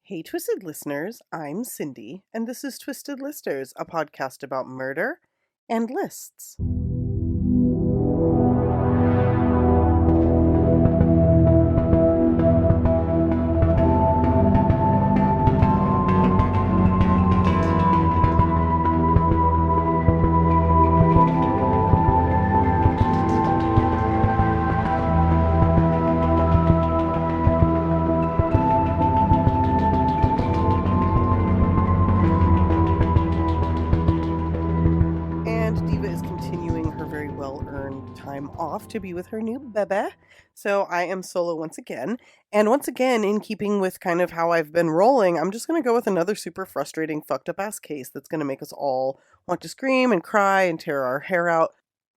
Hey, Twisted listeners, I'm Cindy, and this is Twisted Listers, a podcast about murder and lists. And Diva is continuing her very well-earned time off to be with her new bebe. So I am solo once again. And once again, in keeping with kind of how I've been rolling, I'm just going to go with another super frustrating, fucked up ass case that's going to make us all want to scream and cry and tear our hair out.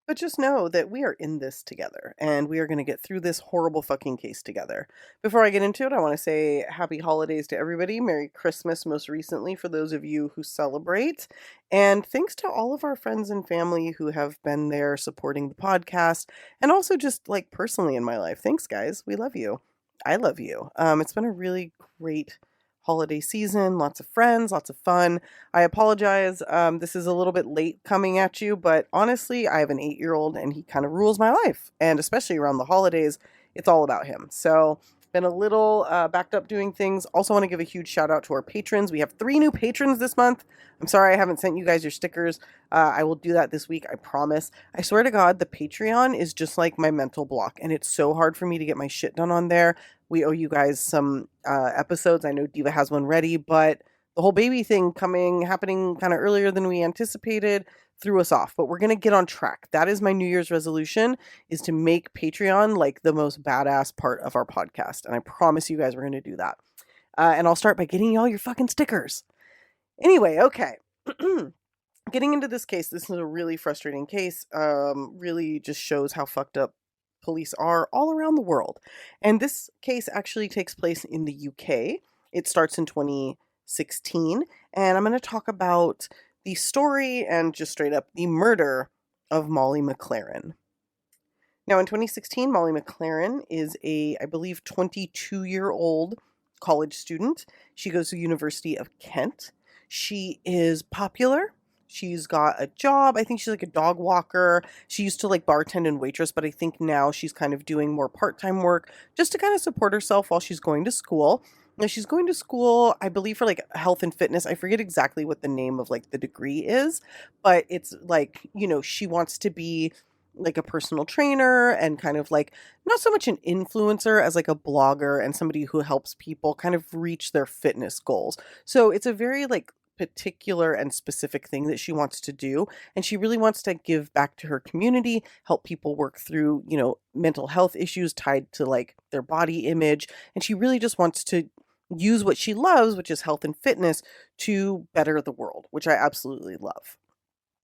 But just know that we are in this together and we are going to get through this horrible fucking case together. Before I get into it, I want to say happy holidays to everybody. Merry Christmas, most recently, for those of you who celebrate. And thanks to all of our friends and family who have been there supporting the podcast and also just like personally in my life. Thanks, guys. We love you. I love you. It's been a really great holiday season, lots of friends, lots of fun. I apologize. This is a little bit late coming at you, but honestly, I have an 8-year-old and he kind of rules my life. And especially around the holidays, it's all about him. So, been a little backed up doing things. Also want to give a huge shout out to our patrons. We have 3 new patrons this month. I'm sorry I haven't sent you guys your stickers. I will do that this week, I promise. I swear to God, the Patreon is just like my mental block, and it's so hard for me to get my shit done on there. We owe you guys some episodes. I know Diva has one ready, but the whole baby thing happening kind of earlier than we anticipated threw us off. But we're going to get on track. That is my New Year's resolution, is to make Patreon like the most badass part of our podcast. And I promise you guys we're going to do that. And I'll start by getting y'all your fucking stickers. Anyway, okay. Getting into this case, this is a really frustrating case. Really just shows how fucked up police are all around the world. And this case actually takes place in the UK. It starts in 2016. And I'm going to talk about the story and just straight up the murder of Molly McLaren. Now, in 2016, Molly McLaren is I believe, 22-year-old college student. She goes to the University of Kent. She is popular. She's got a job. I think she's like a dog walker. She used to like bartend and waitress, but I think now she's kind of doing more part-time work just to kind of support herself while she's going to school. Now she's going to school, I believe, for like health and fitness. I forget exactly what the name of like the degree is, but it's like, she wants to be like a personal trainer and kind of like not so much an influencer as like a blogger and somebody who helps people kind of reach their fitness goals. So it's a very like particular and specific thing that she wants to do, and she really wants to give back to her community, help people work through mental health issues tied to like their body image, and she really just wants to use what she loves, which is health and fitness, to better the world, which I absolutely love.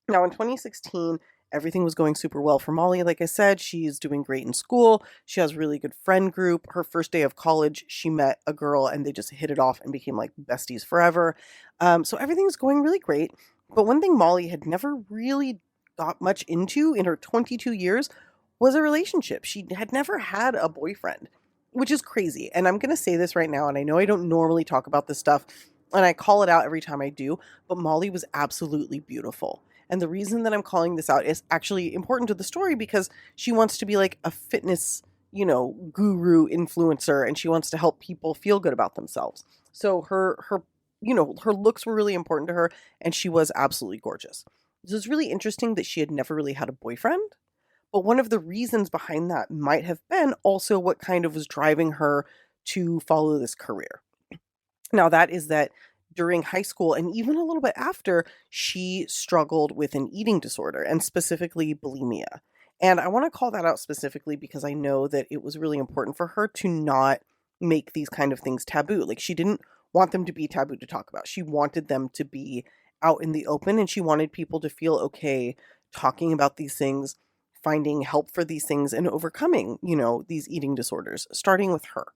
Now in 2016, everything was going super well for Molly. Like I said, she's doing great in school. She has a really good friend group. Her first day of college, she met a girl and they just hit it off and became like besties forever. So everything's going really great. But one thing Molly had never really got much into in her 22 years was a relationship. She had never had a boyfriend, which is crazy. And I'm going to say this right now, and I know I don't normally talk about this stuff, and I call it out every time I do, but Molly was absolutely beautiful. And the reason that I'm calling this out is actually important to the story because she wants to be like a fitness, guru influencer, and she wants to help people feel good about themselves. So her looks were really important to her, and she was absolutely gorgeous. So it's really interesting that she had never really had a boyfriend. But one of the reasons behind that might have been also what kind of was driving her to follow this career. Now, that is that during high school and even a little bit after, she struggled with an eating disorder, and specifically bulimia. And I want to call that out specifically because I know that it was really important for her to not make these kind of things taboo. Like, she didn't want them to be taboo to talk about. She wanted them to be out in the open, and she wanted people to feel okay talking about these things, finding help for these things, and overcoming, these eating disorders, starting with her.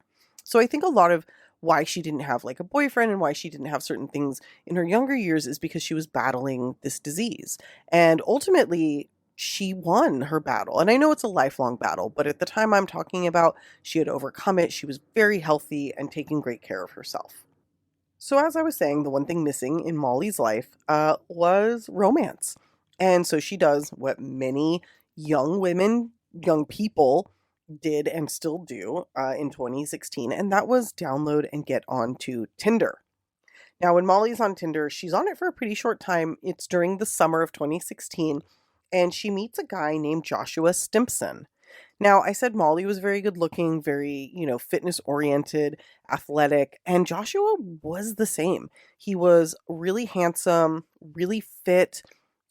So I think a lot of why she didn't have like a boyfriend and why she didn't have certain things in her younger years is because she was battling this disease. And ultimately, she won her battle. And I know it's a lifelong battle, but at the time I'm talking about, she had overcome it. She was very healthy and taking great care of herself. So, as I was saying, the one thing missing in Molly's life was romance. And so she does what many young women, young people did and still do in 2016, and that was download and get onto Tinder. Now, when Molly's on Tinder, she's on it for a pretty short time. It's during the summer of 2016, and she meets a guy named Joshua Stimpson. Now, I said Molly was very good looking, very, fitness oriented, athletic, and Joshua was the same. He was really handsome, really fit,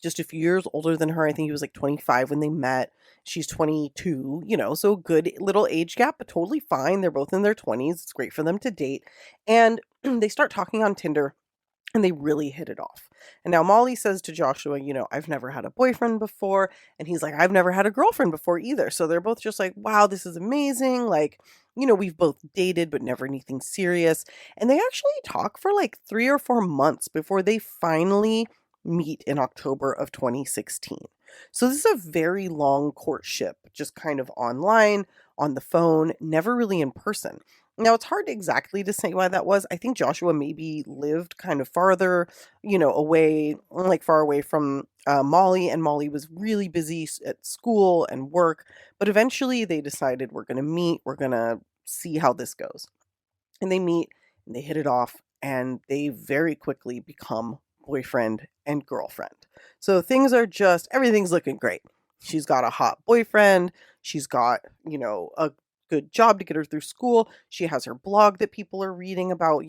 just a few years older than her. I think he was like 25 when they met. She's 22, so good little age gap, but totally fine. They're both in their 20s. It's great for them to date. And they start talking on Tinder and they really hit it off. And now Molly says to Joshua, I've never had a boyfriend before. And he's like, I've never had a girlfriend before either. So they're both just like, wow, this is amazing. Like, we've both dated, but never anything serious. And they actually talk for like 3 or 4 months before they finally meet in October of 2016. So this is a very long courtship, just kind of online, on the phone, never really in person. Now, it's hard exactly to say why that was. I think Joshua maybe lived kind of farther, away, like far away from Molly, and Molly was really busy at school and work. But eventually they decided we're going to meet, we're going to see how this goes. And they meet and they hit it off, and they very quickly become boyfriend and girlfriend. So everything's looking great. She's got a hot boyfriend. She's got, a good job to get her through school. She has her blog that people are reading about,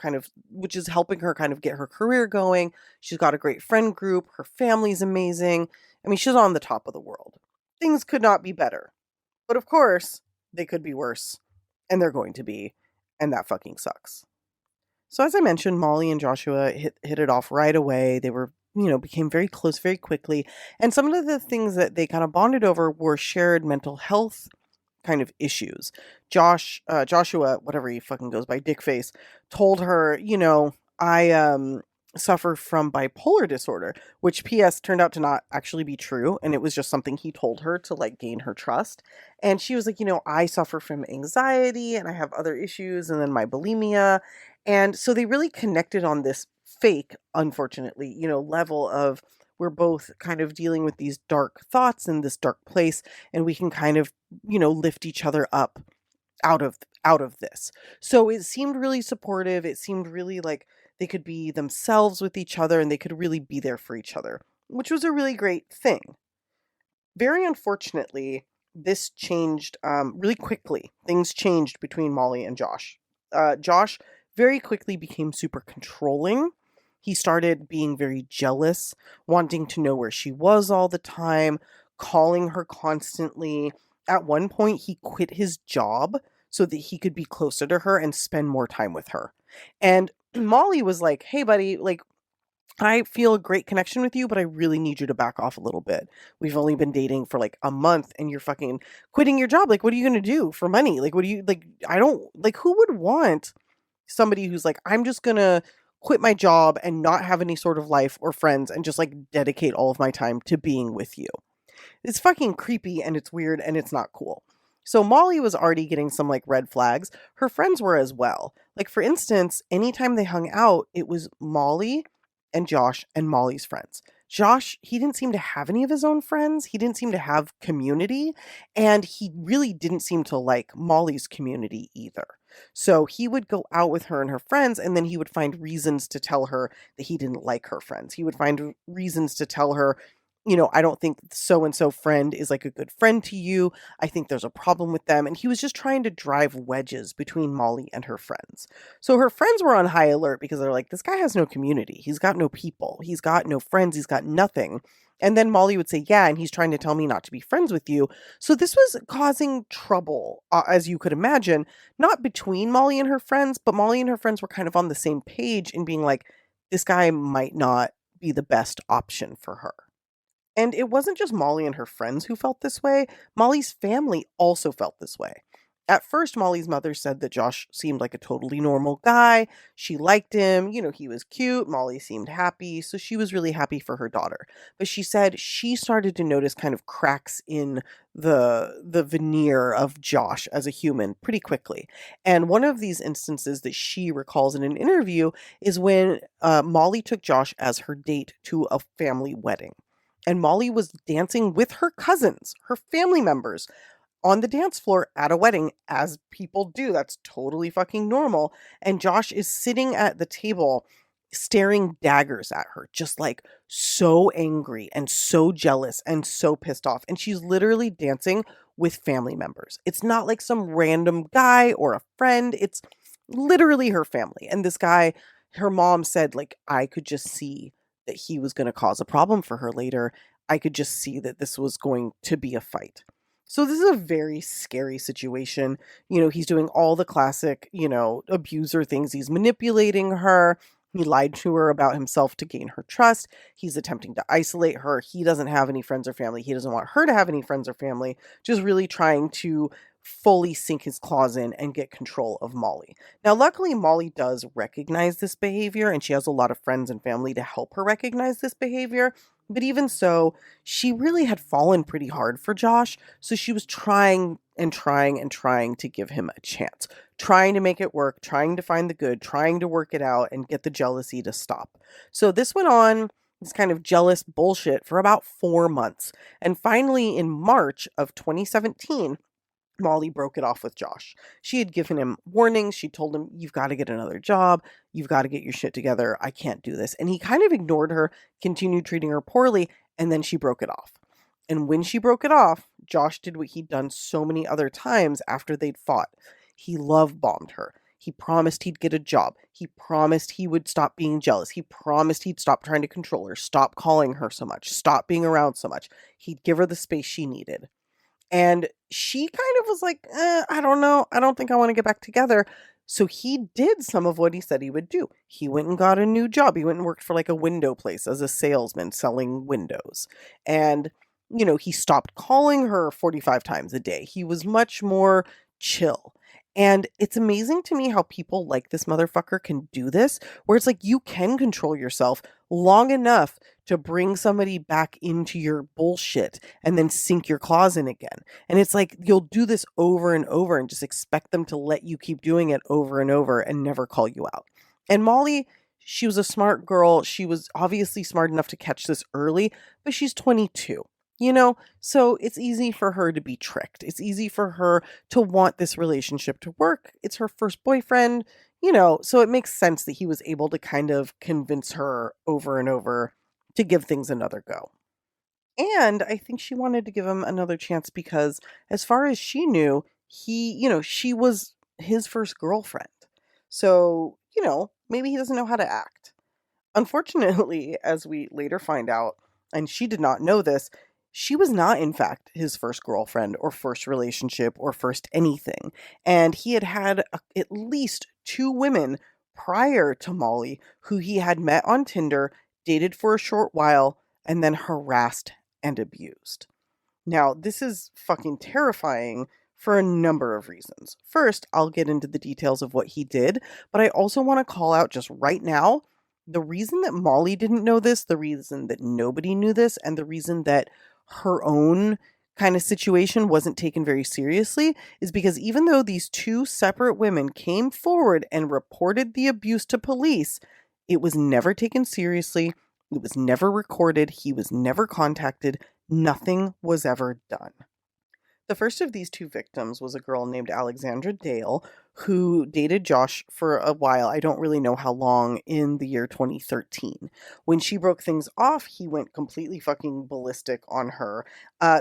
kind of, which is helping her kind of get her career going. She's got a great friend group. Her family's amazing. I mean, she's on the top of the world. Things could not be better. But of course, they could be worse. And they're going to be. And that fucking sucks. So as I mentioned, Molly and Joshua hit it off right away. They were, became very close very quickly. And some of the things that they kind of bonded over were shared mental health kind of issues. Joshua, whatever he fucking goes by, Dickface, told her, I suffer from bipolar disorder, which PS turned out to not actually be true, and it was just something he told her to like gain her trust. And she was like, I suffer from anxiety and I have other issues, and then my bulimia. And so they really connected on this fake, unfortunately, level of we're both kind of dealing with these dark thoughts in this dark place, and we can kind of, lift each other up out of this. So it seemed really supportive. It seemed really like they could be themselves with each other and they could really be there for each other, which was a really great thing. Very unfortunately, this changed really quickly. Things changed between Molly and Josh. Josh very quickly became super controlling. He started being very jealous, wanting to know where she was all the time, calling her constantly. At one point, he quit his job so that he could be closer to her and spend more time with her. And Molly was like, hey, buddy, like, I feel a great connection with you, but I really need you to back off a little bit. We've only been dating for like a month and you're fucking quitting your job. Like, what are you going to do for money? Like, what do you like? I don't like, who would want somebody who's like, I'm just going to quit my job and not have any sort of life or friends and just like dedicate all of my time to being with you? It's fucking creepy and it's weird and it's not cool. So Molly was already getting some like red flags. Her friends were as well. Like, for instance, anytime they hung out, it was Molly and Josh and Molly's friends. Josh, he didn't seem to have any of his own friends. He didn't seem to have community. And he really didn't seem to like Molly's community either. So he would go out with her and her friends, and then he would find reasons to tell her that he didn't like her friends. He would find reasons to tell her, I don't think so and so friend is like a good friend to you. I think there's a problem with them. And he was just trying to drive wedges between Molly and her friends. So her friends were on high alert because they're like, this guy has no community. He's got no people. He's got no friends. He's got nothing. And then Molly would say, yeah, and he's trying to tell me not to be friends with you. So this was causing trouble, as you could imagine, not between Molly and her friends, but Molly and her friends were kind of on the same page in being like, this guy might not be the best option for her. And it wasn't just Molly and her friends who felt this way. Molly's family also felt this way. At first, Molly's mother said that Josh seemed like a totally normal guy. She liked him. He was cute. Molly seemed happy. So she was really happy for her daughter. But she said she started to notice kind of cracks in the veneer of Josh as a human pretty quickly. And one of these instances that she recalls in an interview is when Molly took Josh as her date to a family wedding. And Molly was dancing with her cousins, her family members, on the dance floor at a wedding, as people do. That's totally fucking normal. And Josh is sitting at the table staring daggers at her, just like so angry and so jealous and so pissed off. And she's literally dancing with family members. It's not like some random guy or a friend. It's literally her family. And this guy, her mom said, like, I could just see that he was going to cause a problem for her later. I could just see that this was going to be a fight. So this is a very scary situation. He's doing all the classic, abuser things. He's manipulating her. He lied to her about himself to gain her trust. He's attempting to isolate her. He doesn't have any friends or family. He doesn't want her to have any friends or family. Just really trying to fully sink his claws in and get control of Molly. Now, luckily, Molly does recognize this behavior, and she has a lot of friends and family to help her recognize this behavior. But even so, she really had fallen pretty hard for Josh, so she was trying and trying and trying to give him a chance, trying to make it work, trying to find the good, trying to work it out and get the jealousy to stop. So this went on, this kind of jealous bullshit, for about 4 months. And finally, in March of 2017, Molly broke it off with Josh. She had given him warnings. She told him, you've got to get another job. You've got to get your shit together. I can't do this. And he kind of ignored her, continued treating her poorly, and then she broke it off. And when she broke it off, Josh did what he'd done so many other times after they'd fought. He love bombed her. He promised he'd get a job. He promised he would stop being jealous. He promised he'd stop trying to control her, stop calling her so much, stop being around so much. He'd give her the space she needed. And she kind of was like, I don't know. I don't think I want to get back together. So he did some of what he said he would do. He went and got a new job. He went and worked for like a window place as a salesman selling windows. And, he stopped calling her 45 times a day. He was much more chill. And it's amazing to me how people like this motherfucker can do this, where it's like you can control yourself long enough to bring somebody back into your bullshit and then sink your claws in again. And it's like you'll do this over and over and just expect them to let you keep doing it over and over and never call you out. And Molly, she was a smart girl. She was obviously smart enough to catch this early, but she's 22. So it's easy for her to be tricked. It's easy for her to want this relationship to work. It's her first boyfriend, so it makes sense that he was able to kind of convince her over and over to give things another go. And I think she wanted to give him another chance because, as far as she knew, she was his first girlfriend. So, maybe he doesn't know how to act. Unfortunately, as we later find out, and she did not know this, she was not, in fact, his first girlfriend or first relationship or first anything. And he had at least 2 women prior to Molly who he had met on Tinder, dated for a short while, and then harassed and abused. Now, this is fucking terrifying for a number of reasons. First, I'll get into the details of what he did, but I also want to call out just right now the reason that Molly didn't know this, the reason that nobody knew this, and the reason that her own kind of situation wasn't taken very seriously is because even though these 2 separate women came forward and reported the abuse to police, it was never taken seriously. It was never recorded. He was never contacted. Nothing was ever done. The first of these 2 victims was a girl named Alexandra Dale, who dated Josh for a while. I don't really know how long, in the year 2013. When she broke things off, he went completely fucking ballistic on her,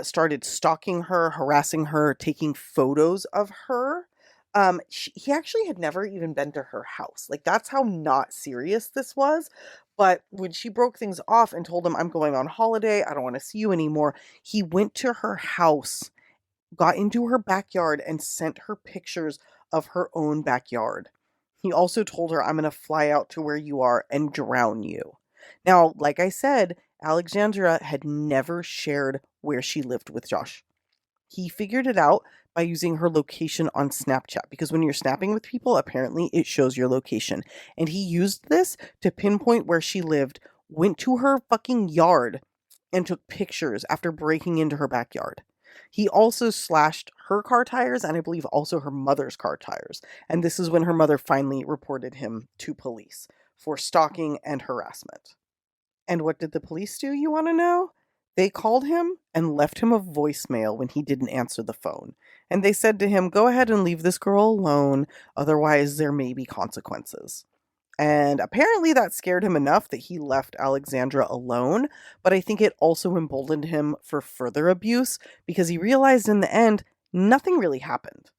started stalking her, harassing her, taking photos of her. He actually had never even been to her house. Like, that's how not serious this was. But when she broke things off and told him, I'm going on holiday, I don't want to see you anymore, he went to her house, got into her backyard, and sent her pictures of her own backyard. He also told her, I'm going to fly out to where you are and drown you. Now, like I said, Alexandra had never shared where she lived with Josh. He figured it out by using her location on Snapchat, because when you're snapping with people, apparently it shows your location. And he used this to pinpoint where she lived, went to her fucking yard, and took pictures after breaking into her backyard. He also slashed her car tires and I believe also her mother's car tires. And this is when her mother finally reported him to police for stalking and harassment. And what did the police do, you want to know? They called him and left him a voicemail when he didn't answer the phone. And they said to him, go ahead and leave this girl alone, otherwise there may be consequences. And apparently that scared him enough that he left Alexandra alone, but I think it also emboldened him for further abuse because he realized in the end, nothing really happened.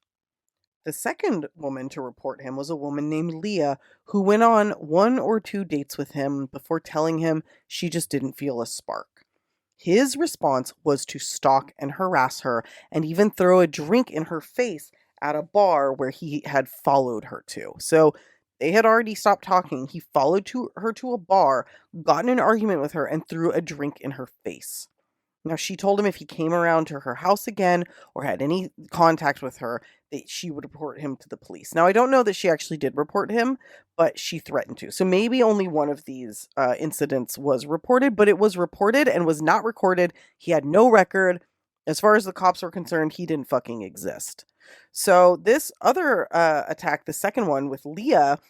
The second woman to report him was a woman named Leah, who went on 1 or 2 dates with him before telling him she just didn't feel a spark. His response was to stalk and harass her and even throw a drink in her face at a bar where he had followed her to. So they had already stopped talking. He followed her to a bar, got in an argument with her, and threw a drink in her face. Now, she told him if he came around to her house again or had any contact with her, that she would report him to the police. Now, I don't know that she actually did report him, but she threatened to. So maybe only one of these incidents was reported, but it was reported and was not recorded. He had no record. As far as the cops were concerned, he didn't fucking exist. So this other attack, the second one with Leah,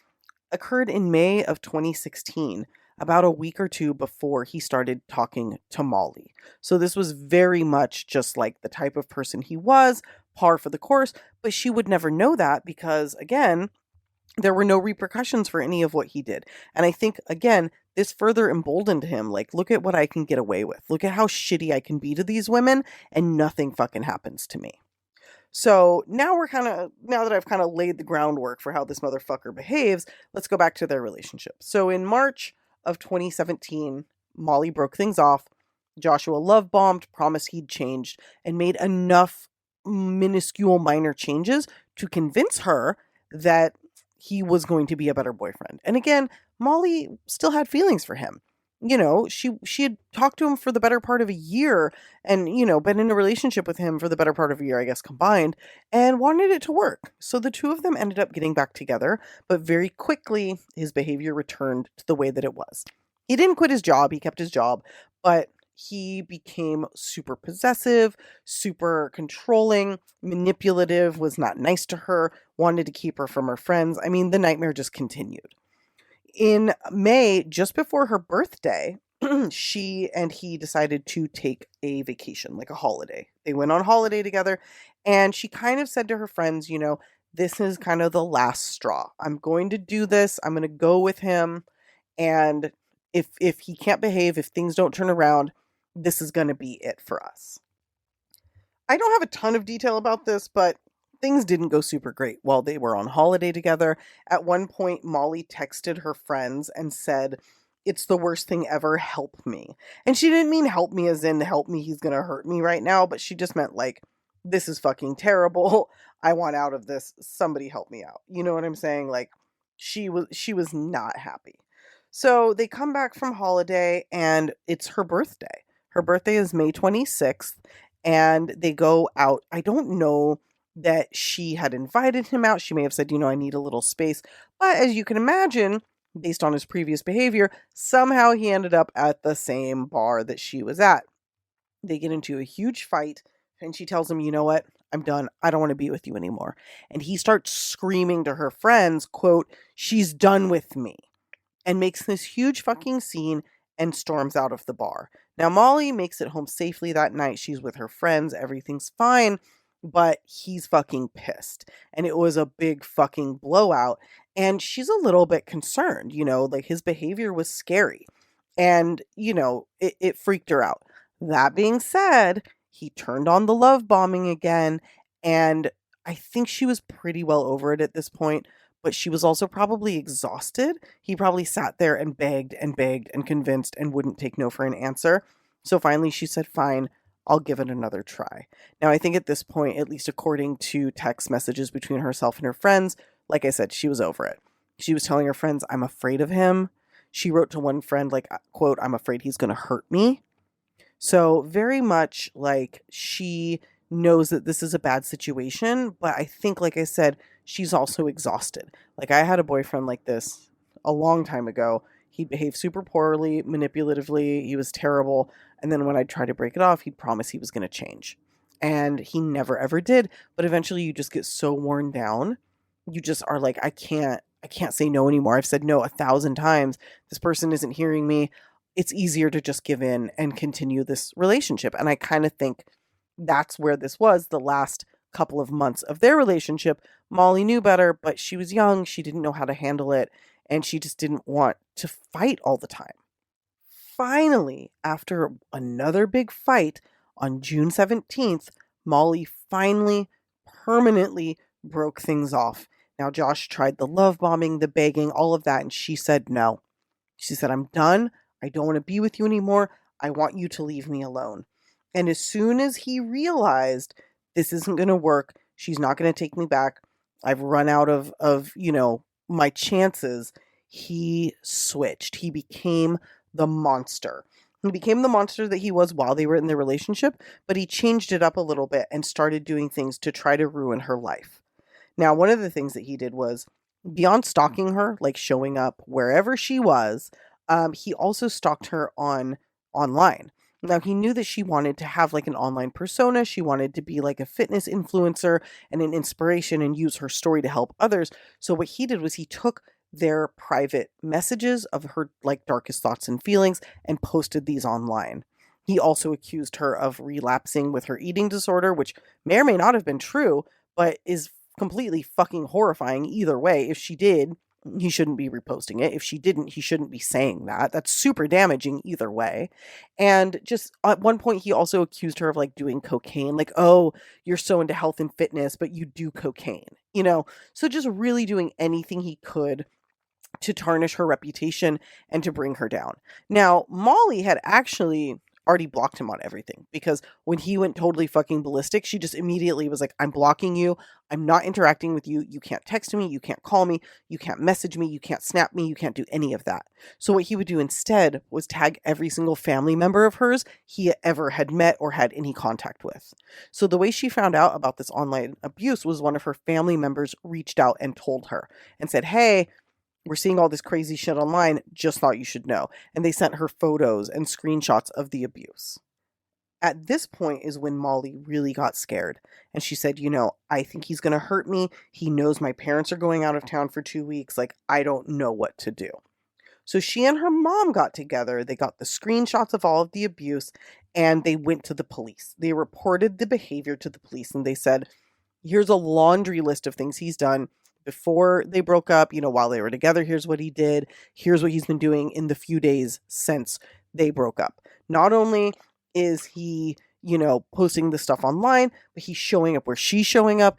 occurred in May of 2016, about a week or two before he started talking to Molly. So this was very much just like the type of person he was, par for the course, but she would never know that because, again, there were no repercussions for any of what he did. And I think, again, this further emboldened him. Like, look at what I can get away with. Look at how shitty I can be to these women, and nothing fucking happens to me. So now that I've kind of laid the groundwork for how this motherfucker behaves, let's go back to their relationship. So in March of 2017, Molly broke things off. Joshua love bombed, promised he'd changed, and made enough minuscule minor changes to convince her that he was going to be a better boyfriend. And again, Molly still had feelings for him. You know, she had talked to him for the better part of a year and, been in a relationship with him for the better part of a year, I guess, combined, and wanted it to work. So the two of them ended up getting back together, but very quickly his behavior returned to the way that it was. He didn't quit his job, he kept his job, but he became super possessive, super controlling, manipulative, was not nice to her, wanted to keep her from her friends. I mean, the nightmare just continued. In May, just before her birthday, she and he decided to take a vacation, like a holiday. They went on holiday together, and she kind of said to her friends, this is kind of the last straw. I'm going to do this. I'm going to go with him. And if he can't behave, if things don't turn around, this is going to be it for us. I don't have a ton of detail about this, but things didn't go super great while they were on holiday together. At one point, Molly texted her friends and said, "It's the worst thing ever, help me." And she didn't mean help me as in help me, he's gonna hurt me right now, but she just meant like, this is fucking terrible. I want out of this. Somebody help me out. You know what I'm saying? Like, she was not happy. So they come back from holiday and it's her birthday. Her birthday is May 26th and they go out. I don't know that she had invited him out. She may have said, I need a little space. But as you can imagine, based on his previous behavior, somehow he ended up at the same bar that she was at. They get into a huge fight, and she tells him, you know what? I'm done. I don't want to be with you anymore. And he starts screaming to her friends, quote, "She's done with me," and makes this huge fucking scene and storms out of the bar. Now, Molly makes it home safely that night. She's with her friends. Everything's fine. But he's fucking pissed. And it was a big fucking blowout. And she's a little bit concerned, like his behavior was scary. And, it freaked her out. That being said, he turned on the love bombing again. And I think she was pretty well over it at this point. But she was also probably exhausted. He probably sat there and begged and convinced and wouldn't take no for an answer. So finally she said, fine, I'll give it another try. Now, I think at this point, at least according to text messages between herself and her friends, like I said, she was over it. She was telling her friends, I'm afraid of him. She wrote to one friend, like, quote, "I'm afraid he's going to hurt me." So very much like she knows that this is a bad situation, but I think, like I said, she's also exhausted. Like, I had a boyfriend like this a long time ago. He behaved super poorly, manipulatively. He was terrible. And then when I tried to break it off, he'd promise he was going to change. And he never ever did. But eventually you just get so worn down. You just are like, I can't say no anymore. I've said no 1,000 times. This person isn't hearing me. It's easier to just give in and continue this relationship. And I kind of think that's where this was the last couple of months of their relationship. Molly knew better, but she was young. She didn't know how to handle it. And she just didn't want to fight all the time. Finally, after another big fight on June 17th, Molly finally permanently broke things off. Now, Josh tried the love bombing, the begging, all of that, and she said no. She said, I'm done. I don't want to be with you anymore. I want you to leave me alone. And as soon as he realized this isn't going to work, she's not going to take me back. I've run out of my chances. He switched. He became the monster. He became the monster that he was while they were in their relationship, but he changed it up a little bit and started doing things to try to ruin her life. Now, one of the things that he did was beyond stalking her, like showing up wherever she was, he also stalked her online. Now, he knew that she wanted to have like an online persona. She wanted to be like a fitness influencer and an inspiration and use her story to help others. So what he did was he took their private messages of her like darkest thoughts and feelings and posted these online. He also accused her of relapsing with her eating disorder, which may or may not have been true, but is completely fucking horrifying either way. If she did, he shouldn't be reposting it. If she didn't, he shouldn't be saying that. That's super damaging either way. And just at one point, he also accused her of like doing cocaine. Like, oh, you're so into health and fitness, but you do cocaine. So just really doing anything he could to tarnish her reputation and to bring her down. Now, Molly had actually already blocked him on everything because when he went totally fucking ballistic, she just immediately was like, I'm blocking you. I'm not interacting with you. You can't text me. You can't call me. You can't message me. You can't snap me. You can't do any of that. So what he would do instead was tag every single family member of hers he ever had met or had any contact with. So the way she found out about this online abuse was one of her family members reached out and told her and said, hey, we're seeing all this crazy shit online. Just thought you should know. And they sent her photos and screenshots of the abuse. At this point is when Molly really got scared. And she said, I think he's going to hurt me. He knows my parents are going out of town for 2 weeks. Like, I don't know what to do. So she and her mom got together. They got the screenshots of all of the abuse and they went to the police. They reported the behavior to the police and they said, here's a laundry list of things he's done before they broke up, while they were together. Here's what he did. Here's what he's been doing in the few days since they broke up. Not only is he, posting the stuff online, but he's showing up where she's showing up.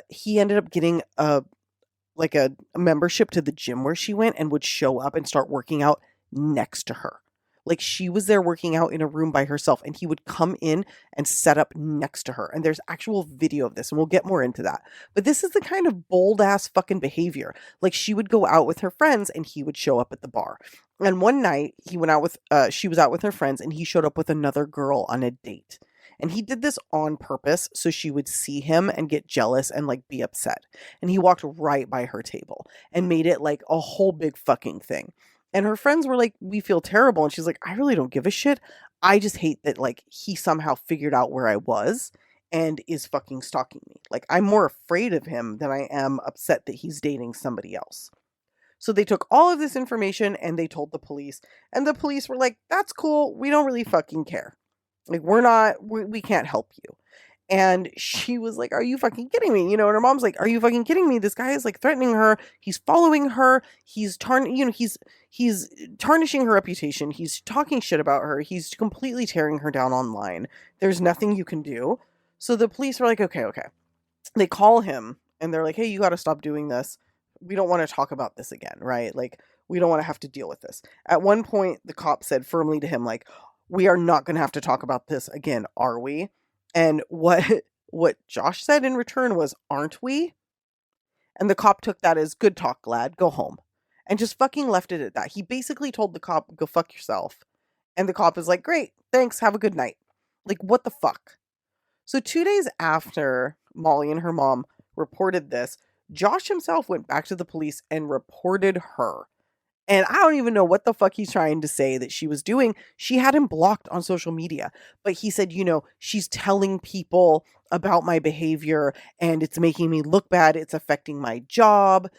He ended up getting a membership to the gym where she went and would show up and start working out next to her. Like she was there working out in a room by herself and he would come in and set up next to her. And there's actual video of this and we'll get more into that. But this is the kind of bold ass fucking behavior. Like she would go out with her friends and he would show up at the bar. And one night she was out with her friends and he showed up with another girl on a date. And he did this on purpose so she would see him and get jealous and like be upset. And he walked right by her table and made it like a whole big fucking thing. And her friends were like, we feel terrible. And she's like, I really don't give a shit. I just hate that like he somehow figured out where I was and is fucking stalking me. Like I'm more afraid of him than I am upset that he's dating somebody else. So they took all of this information and they told the police. And the police were like, that's cool. We don't really fucking care. Like we can't help you. And she was like, are you fucking kidding me? And her mom's like, are you fucking kidding me? This guy is like threatening her. He's following her. He's tarnishing her reputation. He's talking shit about her. He's completely tearing her down online. There's nothing you can do. So the police were like, okay. They call him and they're like, hey, you got to stop doing this. We don't want to talk about this again, right? Like, we don't want to have to deal with this. At one point, the cop said firmly to him, like, we are not going to have to talk about this again, are we? And what Josh said in return was, aren't we? And the cop took that as good talk, lad. Go home. And just fucking left it at that. He basically told the cop, go fuck yourself. And the cop is like, great, thanks, have a good night. Like, what the fuck? So 2 days after Molly and her mom reported this, Josh himself went back to the police and reported her. And I don't even know what the fuck he's trying to say that she was doing. She had him blocked on social media. But he said, she's telling people about my behavior and it's making me look bad. It's affecting my job.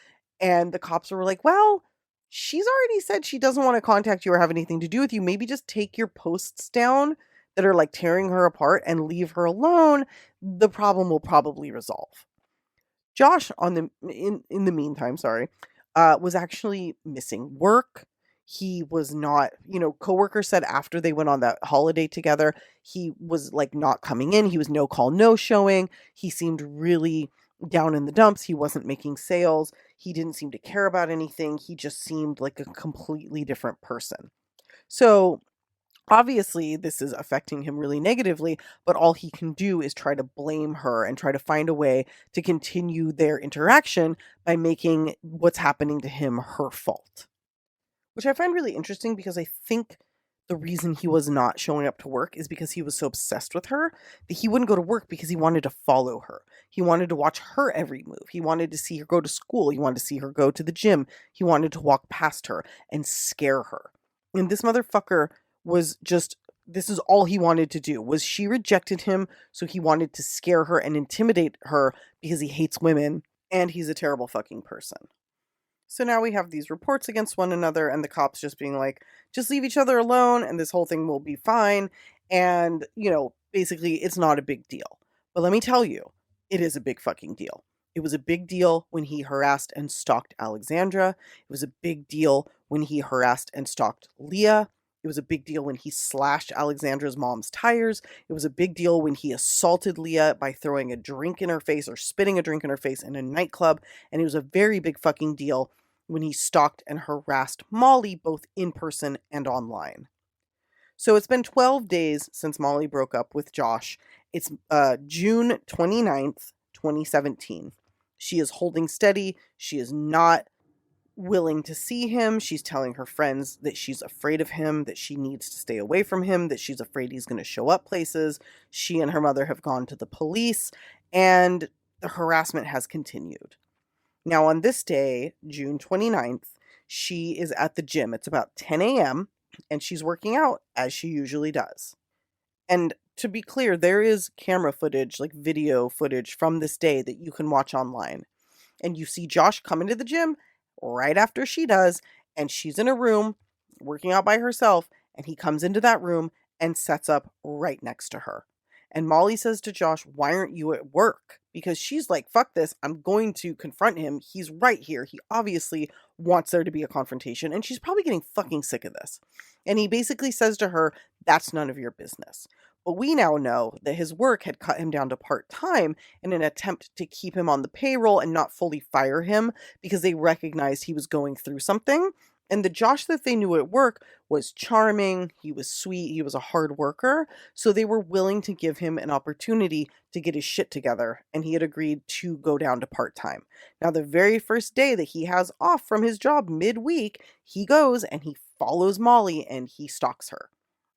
And the cops were like, well, she's already said she doesn't want to contact you or have anything to do with you. Maybe just take your posts down that are like tearing her apart and leave her alone. The problem will probably resolve. Josh in the meantime, sorry, was actually missing work. He was not, coworkers said after they went on that holiday together, he was like not coming in. He was no call, no showing. He seemed really down in the dumps. He wasn't making sales. He didn't seem to care about anything. He just seemed like a completely different person. So obviously, this is affecting him really negatively, but all he can do is try to blame her and try to find a way to continue their interaction by making what's happening to him her fault. Which I find really interesting because I think the reason he was not showing up to work is because he was so obsessed with her that he wouldn't go to work because he wanted to follow her. He wanted to watch her every move. He wanted to see her go to school. He wanted to see her go to the gym. He wanted to walk past her and scare her. And this motherfucker was just, this is all he wanted to do. Was she rejected him, so he wanted to scare her and intimidate her because he hates women and he's a terrible fucking person. So now we have these reports against one another and the cops just being like, just leave each other alone and this whole thing will be fine. And, basically it's not a big deal. But let me tell you, it is a big fucking deal. It was a big deal when he harassed and stalked Alexandra. It was a big deal when he harassed and stalked Leah. It was a big deal when he slashed Alexandra's mom's tires. It was a big deal when he assaulted Leah by throwing a drink in her face or spitting a drink in her face in a nightclub. And it was a very big fucking deal when he stalked and harassed Molly both in person and online. So it's been 12 days since Molly broke up with Josh. It's June 29th, 2017. She is holding steady. She is not willing to see him. She's telling her friends that she's afraid of him, that she needs to stay away from him, that she's afraid he's going to show up places. She and her mother have gone to the police, and the harassment has continued. Now, on this day, June 29th, she is at the gym. It's about 10 a.m., and she's working out as she usually does. And to be clear, there is camera footage, like video footage from this day that you can watch online. And you see Josh come into the gym right after she does, and she's in a room working out by herself, and he comes into that room and sets up right next to her. And Molly says to Josh, why aren't you at work? Because she's like, fuck this, I'm going to confront him. He's right here. He obviously wants there to be a confrontation, and she's probably getting fucking sick of this. And he basically says to her, that's none of your business. But we now know that his work had cut him down to part-time in an attempt to keep him on the payroll and not fully fire him because they recognized he was going through something. And the Josh that they knew at work was charming, he was sweet, he was a hard worker, so they were willing to give him an opportunity to get his shit together, and he had agreed to go down to part-time. Now, the very first day that he has off from his job midweek, he goes and he follows Molly and he stalks her.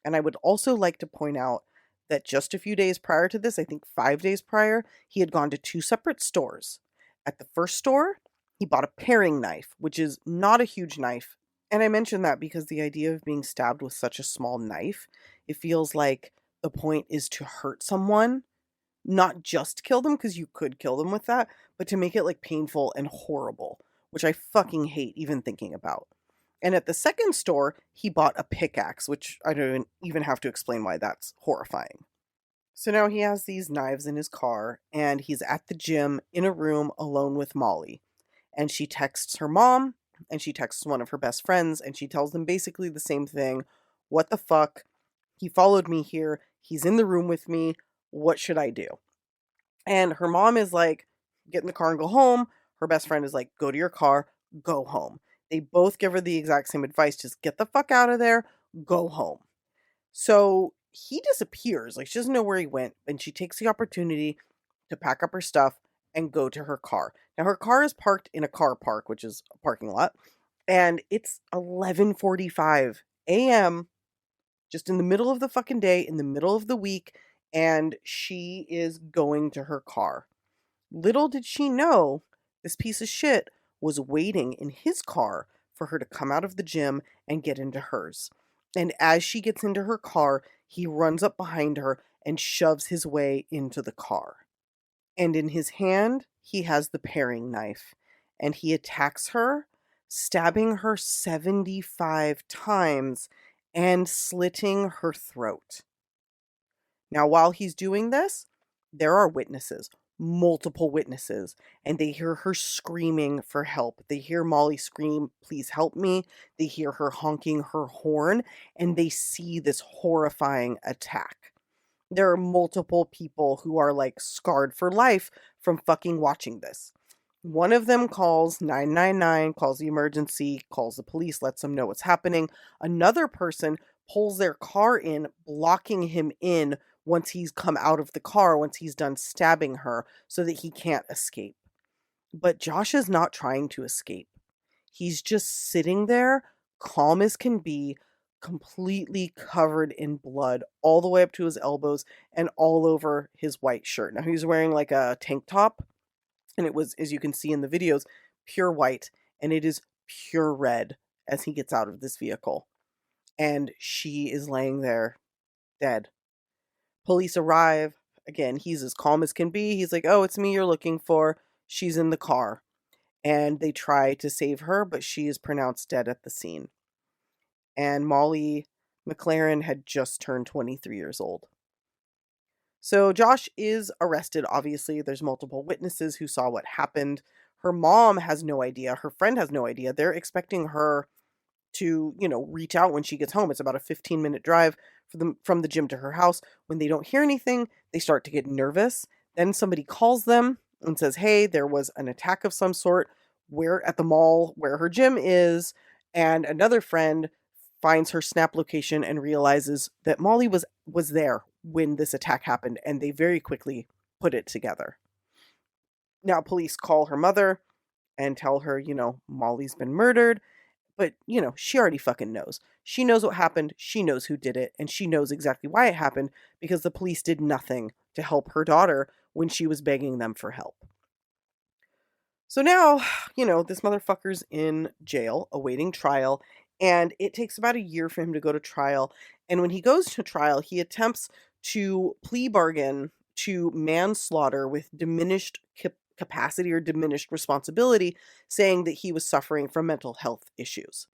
And I would also like to point out that just a few days prior to this, I think 5 days prior, he had gone to 2 separate stores. At the first store, he bought a paring knife, which is not a huge knife. And I mention that because the idea of being stabbed with such a small knife, it feels like the point is to hurt someone, not just kill them, because you could kill them with that, but to make it like painful and horrible, which I fucking hate even thinking about. And at the second store, he bought a pickaxe, which I don't even have to explain why that's horrifying. So now he has these knives in his car, and he's at the gym in a room alone with Molly. And she texts her mom, and she texts one of her best friends, and she tells them basically the same thing. What the fuck? He followed me here. He's in the room with me. What should I do? And her mom is like, get in the car and go home. Her best friend is like, go to your car, go home. They both give her the exact same advice. Just get the fuck out of there, go home. So he disappears. Like, she doesn't know where he went. And she takes the opportunity to pack up her stuff and go to her car. Now, her car is parked in a car park, which is a parking lot. And it's 11:45 a.m., just in the middle of the fucking day, in the middle of the week. and she is going to her car. Little did she know this piece of shit was waiting in his car for her to come out of the gym and get into hers. And as she gets into her car, he runs up behind her and shoves his way into the car. And in his hand, he has the paring knife. And he attacks her, stabbing her 75 times and slitting her throat. Now, while he's doing this, there are witnesses, multiple witnesses, and they hear her screaming for help. They hear Molly scream, "Please help me." They hear her honking her horn, and they see this horrifying attack. There are multiple people who are like scarred for life from fucking watching this. One of them calls 999, calls the emergency, calls the police, lets them know what's happening. Another person pulls their car in, blocking him in once he's come out of the car, once he's done stabbing her, so that he can't escape. But Josh is not trying to escape. He's just sitting there, calm as can be, completely covered in blood, all the way up to his elbows and all over his white shirt. Now, he's wearing like a tank top, and it was, as you can see in the videos, pure white, and it is pure red as he gets out of this vehicle. And she is laying there dead. Police arrive. Again, he's as calm as can be. He's like, "Oh, it's me you're looking for." She's in the car. And they try to save her, but she is pronounced dead at the scene. And Molly McLaren had just turned 23 years old. So Josh is arrested, obviously. There's multiple witnesses who saw what happened. Her mom has no idea. Her friend has no idea. They're expecting her to, reach out when she gets home. It's about a 15-minute drive from the gym to her house. When they don't hear anything, they start to get nervous. Then somebody calls them and says, "Hey, there was an attack of some sort where at the mall where her gym is." And another friend finds her snap location and realizes that Molly was there when this attack happened, and they very quickly put it together. Now police call her mother and tell her, Molly's been murdered. But, she already fucking knows. She knows what happened, she knows who did it, and she knows exactly why it happened, because the police did nothing to help her daughter when she was begging them for help. So now, this motherfucker's in jail awaiting trial, and it takes about a year for him to go to trial. And when he goes to trial, he attempts to plea bargain to manslaughter with diminished capacity or diminished responsibility, saying that he was suffering from mental health issues.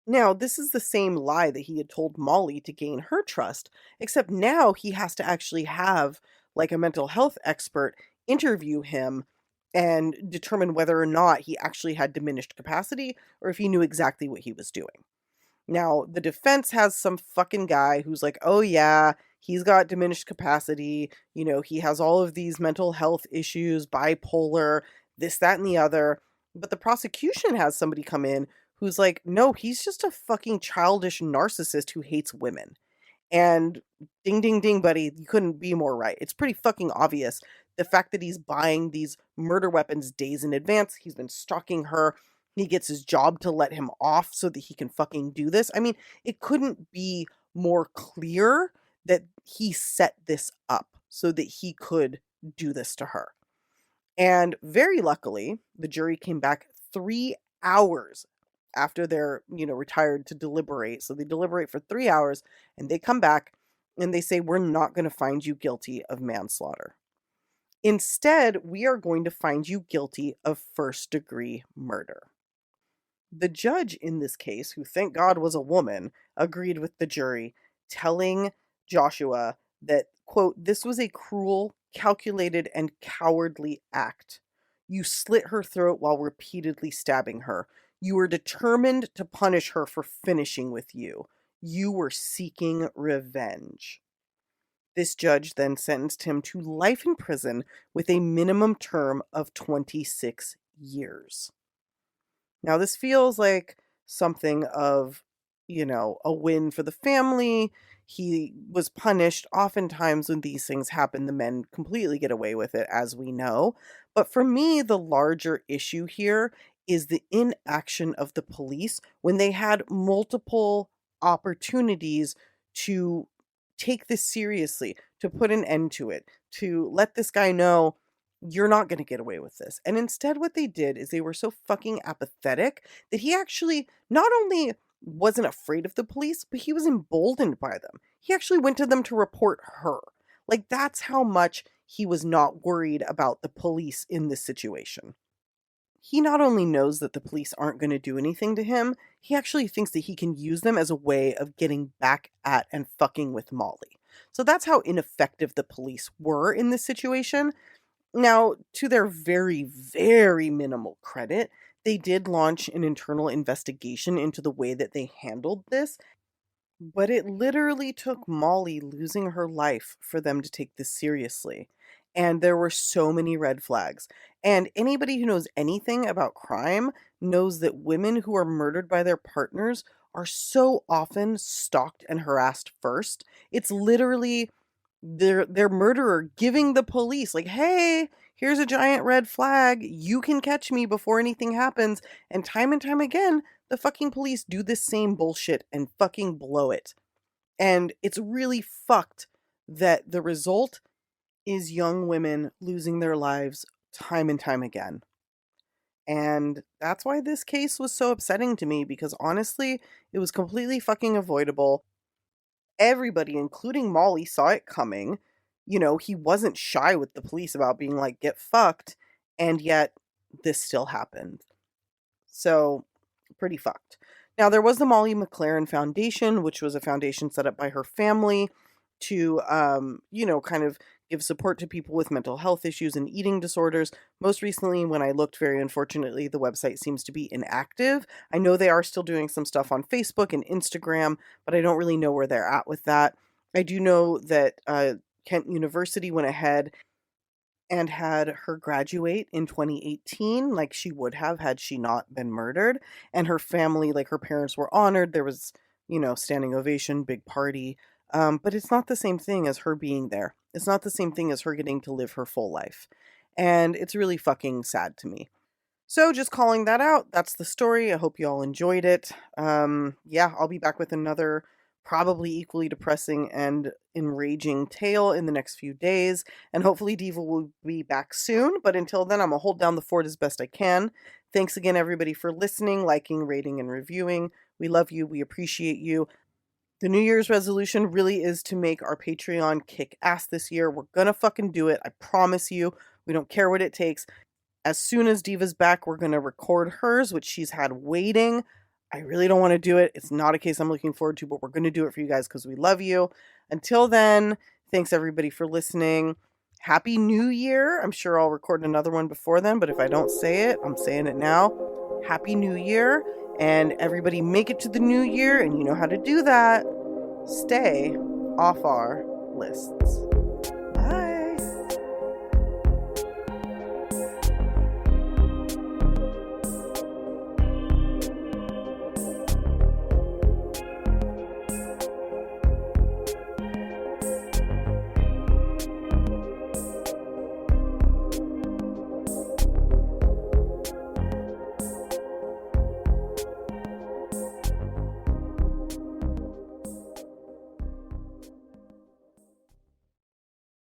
Now, this is the same lie that he had told Molly to gain her trust, except now he has to actually have like a mental health expert interview him and determine whether or not he actually had diminished capacity or if he knew exactly what he was doing. Now, the defense has some fucking guy who's like, "Oh yeah, he's got diminished capacity. He has all of these mental health issues, bipolar, this, that, and the other." But the prosecution has somebody come in who's like, "No, he's just a fucking childish narcissist who hates women." And ding, ding, ding, buddy, you couldn't be more right. It's pretty fucking obvious. The fact that he's buying these murder weapons days in advance, he's been stalking her, he gets his job to let him off so that he can fucking do this. I mean, it couldn't be more clear that he set this up so that he could do this to her. And very luckily, the jury came back 3 hours after they're, retired to deliberate. So they deliberate for 3 hours and they come back and they say, "We're not going to find you guilty of manslaughter. Instead, we are going to find you guilty of first-degree murder." The judge in this case, who thank God was a woman, agreed with the jury, telling Joshua that, quote, "This was a cruel, calculated, and cowardly act. You slit her throat while repeatedly stabbing her. You were determined to punish her for finishing with you. You were seeking revenge." This judge then sentenced him to life in prison with a minimum term of 26 years. Now, this feels like something of, a win for the family. He was punished. Oftentimes, when these things happen, the men completely get away with it, as we know. But for me, the larger issue here is the inaction of the police when they had multiple opportunities to take this seriously, to put an end to it, to let this guy know you're not going to get away with this. And instead, what they did is they were so fucking apathetic that he actually not only wasn't afraid of the police, but he was emboldened by them. He actually went to them to report her. Like, that's how much he was not worried about the police in this situation. He not only knows that the police aren't going to do anything to him, he actually thinks that he can use them as a way of getting back at and fucking with Molly. So that's how ineffective the police were in this situation. Now, to their very, very minimal credit, they did launch an internal investigation into the way that they handled this, but it literally took Molly losing her life for them to take this seriously. And there were so many red flags. And anybody who knows anything about crime knows that women who are murdered by their partners are so often stalked and harassed first. It's literally their murderer giving the police like, "Hey, here's a giant red flag. You can catch me before anything happens." And time again, the fucking police do this same bullshit and fucking blow it. And it's really fucked that the result is young women losing their lives time and time again. And that's why this case was so upsetting to me, because honestly, it was completely fucking avoidable. Everybody, including Molly, saw it coming. You know, he wasn't shy with the police about being like, get fucked. And yet, this still happened. So, pretty fucked. Now, there was the Molly McLaren Foundation, which was a foundation set up by her family to, kind of give support to people with mental health issues and eating disorders. Most recently, when I looked, very unfortunately, the website seems to be inactive. I know they are still doing some stuff on Facebook and Instagram, but I don't really know where they're at with that. I do know that Kent University went ahead and had her graduate in 2018, like she would have had she not been murdered. And her family, like her parents, were honored. There was, standing ovation, big party. But it's not the same thing as her being there. It's not the same thing as her getting to live her full life. And it's really fucking sad to me. So just calling that out, that's the story. I hope you all enjoyed it. I'll be back with another probably equally depressing and enraging tale in the next few days. And hopefully Diva will be back soon. But until then, I'm going to hold down the fort as best I can. Thanks again, everybody, for listening, liking, rating, and reviewing. We love you. We appreciate you. The New Year's resolution really is to make our Patreon kick ass this year. We're gonna fucking do it. I promise you. We don't care what it takes. As soon as Diva's back, we're gonna record hers, which she's had waiting. I really don't want to do it. It's not a case I'm looking forward to, but we're gonna do it for you guys because we love you. Until then, thanks everybody for listening. Happy New Year. I'm sure I'll record another one before then, but if I don't say it, I'm saying it now. Happy New Year. And everybody make it to the new year, and you know how to do that. Stay off our lists.